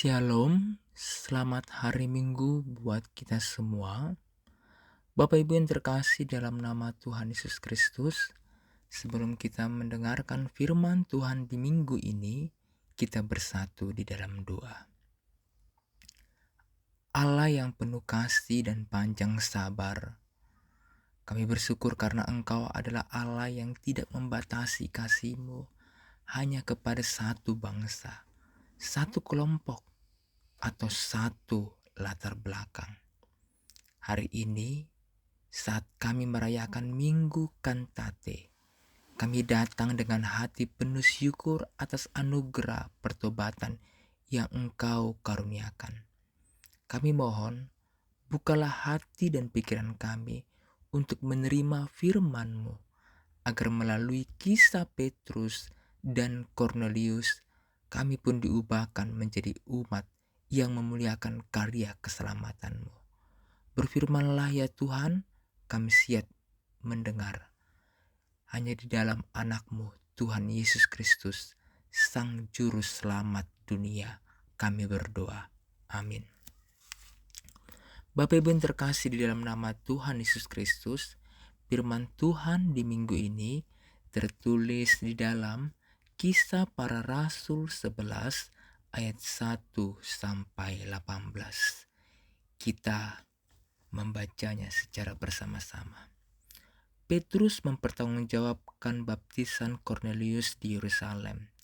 Shalom, selamat hari Minggu buat kita semua. Bapak Ibu yang terkasih dalam nama Tuhan Yesus Kristus, sebelum kita mendengarkan firman Tuhan di minggu ini, kita bersatu di dalam doa. Allah yang penuh kasih dan panjang sabar, kami bersyukur karena Engkau adalah Allah yang tidak membatasi kasih-Mu hanya kepada satu bangsa, satu kelompok, atau satu latar belakang. Hari ini, saat kami merayakan Minggu Kantate, kami datang dengan hati penuh syukur atas anugerah pertobatan yang Engkau karuniakan. Kami mohon, bukalah hati dan pikiran kami untuk menerima firman-Mu, agar melalui kisah Petrus dan Kornelius, kami pun diubahkan menjadi umat yang memuliakan karya keselamatan-Mu. Berfirmanlah ya Tuhan, kami siap mendengar. Hanya di dalam anak-Mu, Tuhan Yesus Kristus, Sang Juru Selamat dunia, kami berdoa. Amin. Bapak Ibu yang terkasih di dalam nama Tuhan Yesus Kristus, firman Tuhan di minggu ini tertulis di dalam Kisah Para Rasul 11 ayat 1 sampai 18. Kita membacanya secara bersama-sama. Petrus mempertanggungjawabkan baptisan Kornelius di Yerusalem.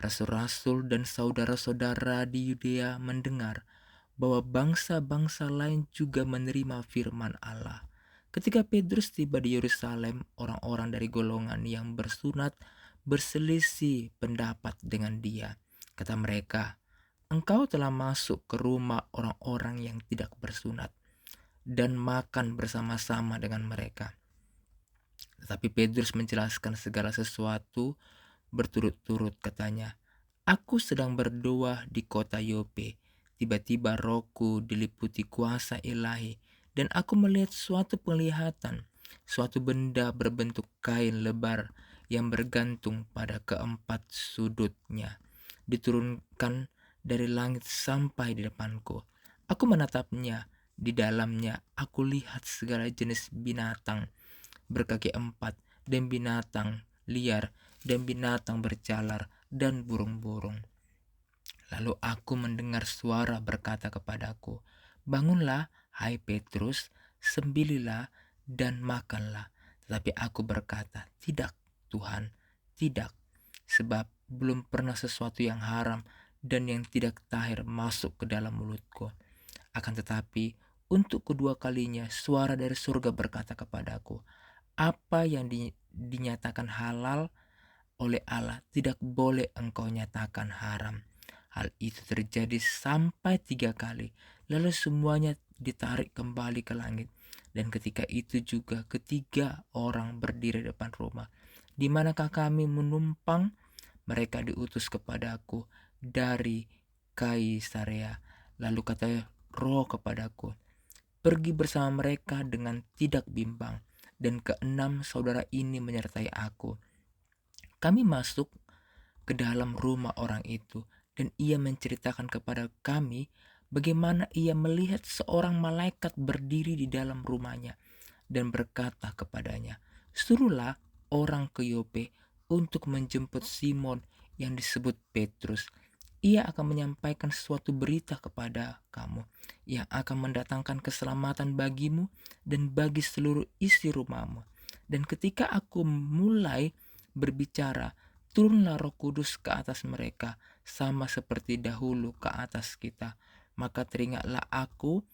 Rasul-rasul dan saudara-saudara di Yudea mendengar bahwa bangsa-bangsa lain juga menerima firman Allah. Ketika Petrus tiba di Yerusalem, orang-orang dari golongan yang bersunat berselisih pendapat dengan dia. Kata mereka, "Engkau telah masuk ke rumah orang-orang yang tidak bersunat dan makan bersama-sama dengan mereka." Tetapi Petrus menjelaskan segala sesuatu berturut-turut, katanya, "Aku sedang berdoa di kota Yope. Tiba-tiba rohku diliputi kuasa ilahi, dan aku melihat suatu penglihatan, suatu benda berbentuk kain lebar yang bergantung pada keempat sudutnya, diturunkan dari langit sampai di depanku. Aku menatapnya, di dalamnya aku lihat segala jenis binatang berkaki empat, dan binatang liar, dan binatang berjalar, dan burung-burung. Lalu aku mendengar suara berkata kepadaku, 'Bangunlah, hai Petrus, sembililah dan makanlah.' Tetapi aku berkata, 'Tidak, Tuhan, tidak, sebab belum pernah sesuatu yang haram dan yang tidak tahir masuk ke dalam mulutku.' Akan tetapi, untuk kedua kalinya suara dari surga berkata kepadaku, 'Apa yang dinyatakan halal oleh Allah tidak boleh engkau nyatakan haram.' Hal itu terjadi sampai 3 kali, lalu semuanya ditarik kembali ke langit. Dan ketika itu juga ketiga orang berdiri depan rumah. 'Di manakah kami menumpang?' Mereka diutus kepadaku dari Kaisarea. Lalu kata Roh kepadaku, 'Pergi bersama mereka dengan tidak bimbang.' Dan keenam saudara ini menyertai aku. Kami masuk ke dalam rumah orang itu, dan ia menceritakan kepada kami bagaimana ia melihat seorang malaikat berdiri di dalam rumahnya dan berkata kepadanya, 'Suruhlah orang ke Yope untuk menjemput Simon yang disebut Petrus. Ia akan menyampaikan suatu berita kepada kamu yang akan mendatangkan keselamatan bagimu dan bagi seluruh isi rumahmu.' Dan ketika aku mulai berbicara, turunlah Roh Kudus ke atas mereka sama seperti dahulu ke atas kita. Maka teringatlah aku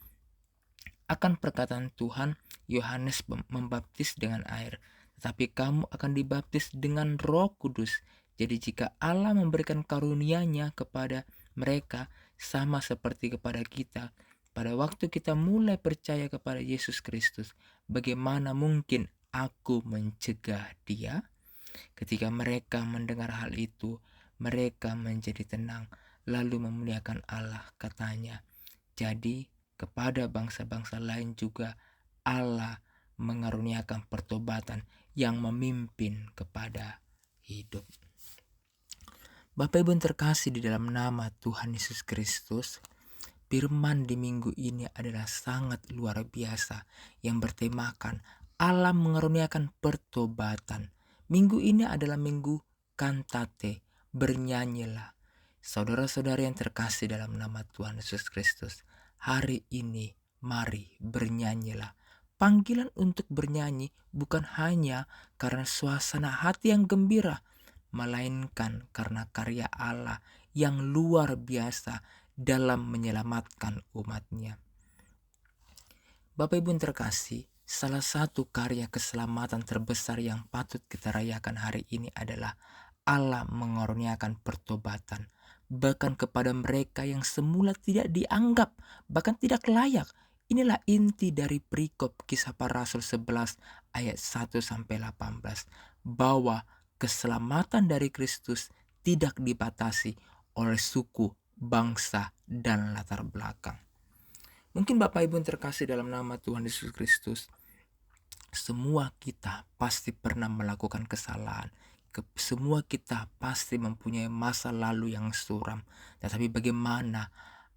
akan perkataan Tuhan, Yohanes membaptis dengan air, tetapi kamu akan dibaptis dengan Roh Kudus. Jadi jika Allah memberikan karunia-Nya kepada mereka sama seperti kepada kita, pada waktu kita mulai percaya kepada Yesus Kristus, bagaimana mungkin aku mencegah dia?" Ketika mereka mendengar hal itu, mereka menjadi tenang, lalu memuliakan Allah, katanya. Jadi kepada bangsa-bangsa lain juga Allah mengaruniakan pertobatan yang memimpin kepada hidup. Bapak Ibu yang terkasih di dalam nama Tuhan Yesus Kristus, firman di minggu ini adalah sangat luar biasa yang bertemakan Allah mengaruniakan pertobatan. Minggu ini adalah minggu kantate, bernyanyilah. Saudara-saudara yang terkasih dalam nama Tuhan Yesus Kristus, hari ini mari bernyanyilah. Panggilan untuk bernyanyi bukan hanya karena suasana hati yang gembira, melainkan karena karya Allah yang luar biasa dalam menyelamatkan umatnya. Bapak Ibu yang terkasih, salah satu karya keselamatan terbesar yang patut kita rayakan hari ini adalah Allah mengaruniakan pertobatan, bahkan kepada mereka yang semula tidak dianggap, bahkan tidak layak. Inilah inti dari perikop Kisah Para Rasul 11 ayat 1-18, bahwa keselamatan dari Kristus tidak dibatasi oleh suku, bangsa, dan latar belakang. Mungkin Bapak Ibu yang terkasih dalam nama Tuhan Yesus Kristus, semua kita pasti pernah melakukan kesalahan. Semua kita pasti mempunyai masa lalu yang suram. Tetapi bagaimana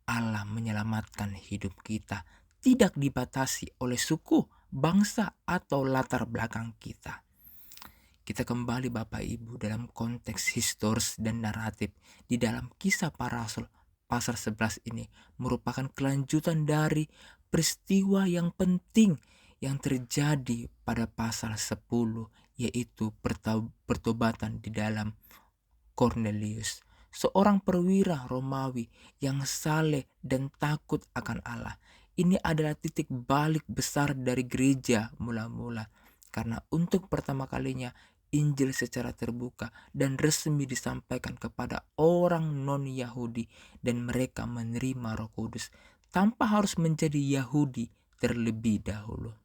Allah menyelamatkan hidup kita tidak dibatasi oleh suku, bangsa, atau latar belakang kita. Kita kembali Bapak Ibu dalam konteks historis dan naratif di dalam Kisah Para Rasul pasal 11 ini merupakan kelanjutan dari peristiwa yang penting yang terjadi pada pasal 10, yaitu pertobatan di dalam Cornelius, seorang perwira Romawi yang saleh dan takut akan Allah. Ini adalah titik balik besar dari gereja mula-mula, karena untuk pertama kalinya Injil secara terbuka dan resmi disampaikan kepada orang non-Yahudi dan mereka menerima Roh Kudus tanpa harus menjadi Yahudi terlebih dahulu.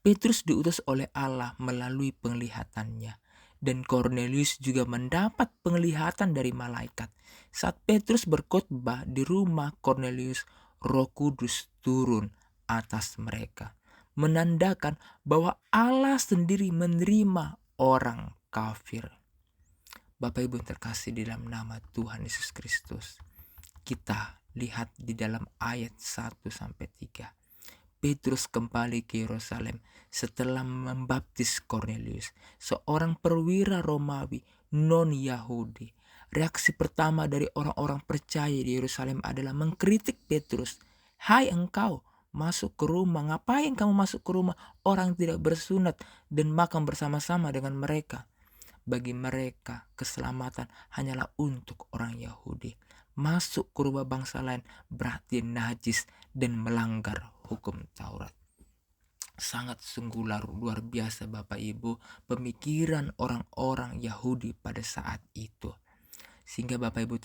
Petrus diutus oleh Allah melalui penglihatannya, dan Cornelius juga mendapat penglihatan dari malaikat. Saat Petrus berkhotbah di rumah Cornelius, Roh Kudus turun atas mereka, menandakan bahwa Allah sendiri menerima orang kafir. Bapak Ibu yang terkasih di dalam nama Tuhan Yesus Kristus, kita lihat di dalam ayat 1-3. Petrus kembali ke Yerusalem setelah membaptis Cornelius, seorang perwira Romawi non-Yahudi. Reaksi pertama dari orang-orang percaya di Yerusalem adalah mengkritik Petrus. "Hai engkau, masuk ke rumah. Ngapain kamu masuk ke rumah orang tidak bersunat dan makan bersama-sama dengan mereka?" Bagi mereka, keselamatan hanyalah untuk orang Yahudi. Masuk ke rumah bangsa lain berarti najis dan melanggar hukum Taurat. Sangat sungguh luar biasa Bapak Ibu pemikiran orang-orang Yahudi pada saat itu. Sehingga Bapak Ibu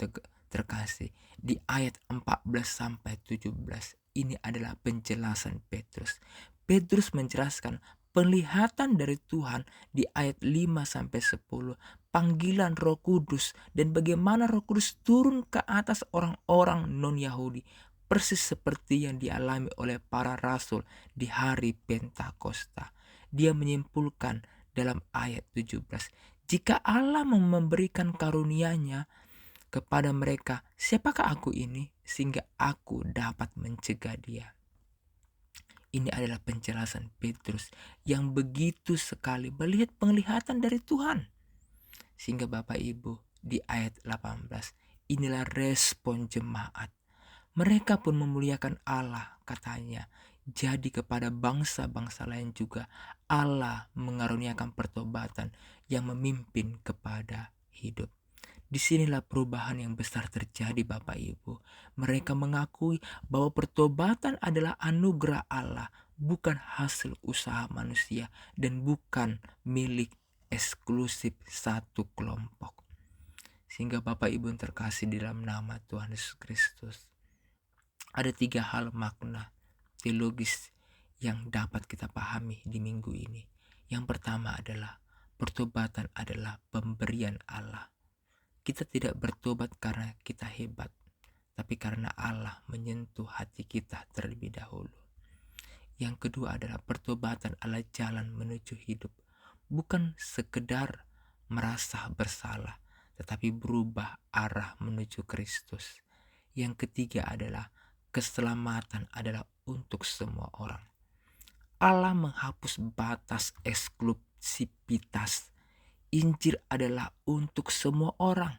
terkasih, di ayat 14-17 ini adalah penjelasan Petrus. Petrus menjelaskan penglihatan dari Tuhan di ayat 5-10, panggilan Roh Kudus dan bagaimana Roh Kudus turun ke atas orang-orang non-Yahudi, persis seperti yang dialami oleh para rasul di hari Pentakosta. Dia menyimpulkan dalam ayat 17, jika Allah memberikan karunia-Nya kepada mereka, siapakah aku ini sehingga aku dapat mencegah dia? Ini adalah penjelasan Petrus yang begitu sekali melihat penglihatan dari Tuhan. Sehingga Bapak Ibu di ayat 18, inilah respon jemaat. Mereka pun memuliakan Allah, katanya. Jadi kepada bangsa-bangsa lain juga Allah mengaruniakan pertobatan yang memimpin kepada hidup. Disinilah perubahan yang besar terjadi Bapak Ibu. Mereka mengakui bahwa pertobatan adalah anugerah Allah, bukan hasil usaha manusia dan bukan milik eksklusif satu kelompok. Sehingga Bapak Ibu yang terkasih di dalam nama Tuhan Yesus Kristus, ada 3 hal makna teologis yang dapat kita pahami di minggu ini. Yang pertama adalah pertobatan adalah pemberian Allah. Kita tidak bertobat karena kita hebat, tapi karena Allah menyentuh hati kita terlebih dahulu. Yang kedua adalah pertobatan adalah jalan menuju hidup, bukan sekedar merasa bersalah, tetapi berubah arah menuju Kristus. Yang ketiga adalah keselamatan adalah untuk semua orang. Allah menghapus batas eksklusivitas. Injil adalah untuk semua orang.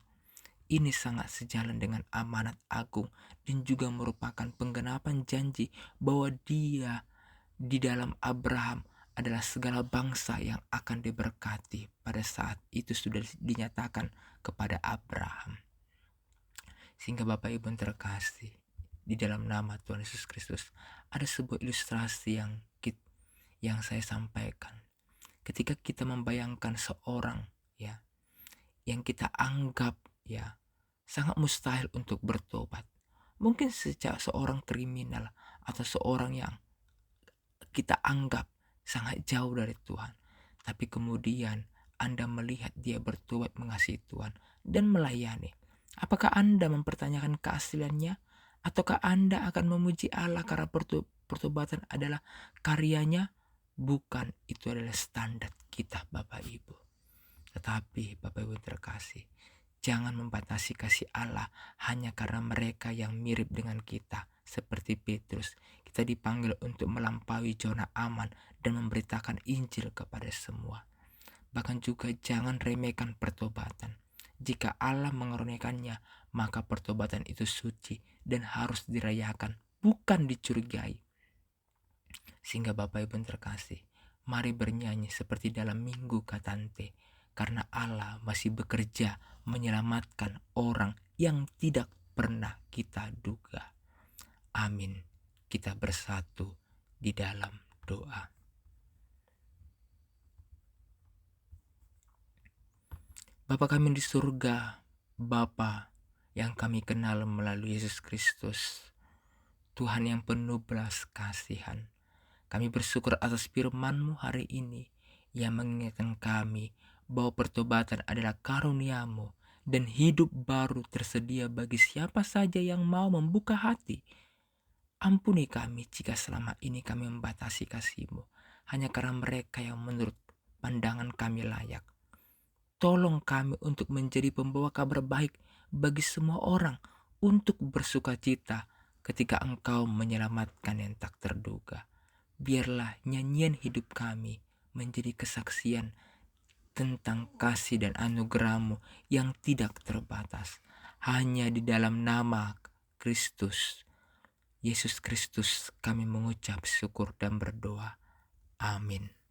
Ini sangat sejalan dengan amanat agung dan juga merupakan penggenapan janji bahwa Dia di dalam Abraham adalah segala bangsa yang akan diberkati. Pada saat itu sudah dinyatakan kepada Abraham. Sehingga Bapak Ibu yang terkasih, di dalam nama Tuhan Yesus Kristus ada sebuah ilustrasi yang saya sampaikan. Ketika kita membayangkan seorang yang kita anggap sangat mustahil untuk bertobat. Mungkin seorang kriminal atau seorang yang kita anggap sangat jauh dari Tuhan. Tapi kemudian Anda melihat dia bertobat, mengasihi Tuhan dan melayani. Apakah Anda mempertanyakan keasliannya? Ataukah Anda akan memuji Allah karena pertobatan adalah karyanya? Bukan, itu adalah standar kita Bapak Ibu. Tetapi Bapak Ibu terkasih, jangan membatasi kasih Allah hanya karena mereka yang mirip dengan kita. Seperti Petrus, kita dipanggil untuk melampaui zona aman dan memberitakan Injil kepada semua. Bahkan juga jangan remehkan pertobatan. Jika Allah mengaruniakannya, maka pertobatan itu suci dan harus dirayakan, bukan dicurigai. Sehingga Bapak Ibu terkasih, mari bernyanyi seperti dalam Minggu Katante, karena Allah masih bekerja menyelamatkan orang yang tidak pernah kita duga. Amin. Kita bersatu di dalam doa. Bapa kami di surga, Bapa yang kami kenal melalui Yesus Kristus, Tuhan yang penuh belas kasihan. Kami bersyukur atas firman-Mu hari ini yang mengingatkan kami bahwa pertobatan adalah karunia-Mu dan hidup baru tersedia bagi siapa saja yang mau membuka hati. Ampuni kami jika selama ini kami membatasi kasih-Mu hanya karena mereka yang menurut pandangan kami layak. Tolong kami untuk menjadi pembawa kabar baik bagi semua orang, untuk bersuka cita ketika Engkau menyelamatkan yang tak terduga. Biarlah nyanyian hidup kami menjadi kesaksian tentang kasih dan anugerah-Mu yang tidak terbatas. Hanya di dalam nama Kristus, Yesus Kristus, kami mengucap syukur dan berdoa. Amin.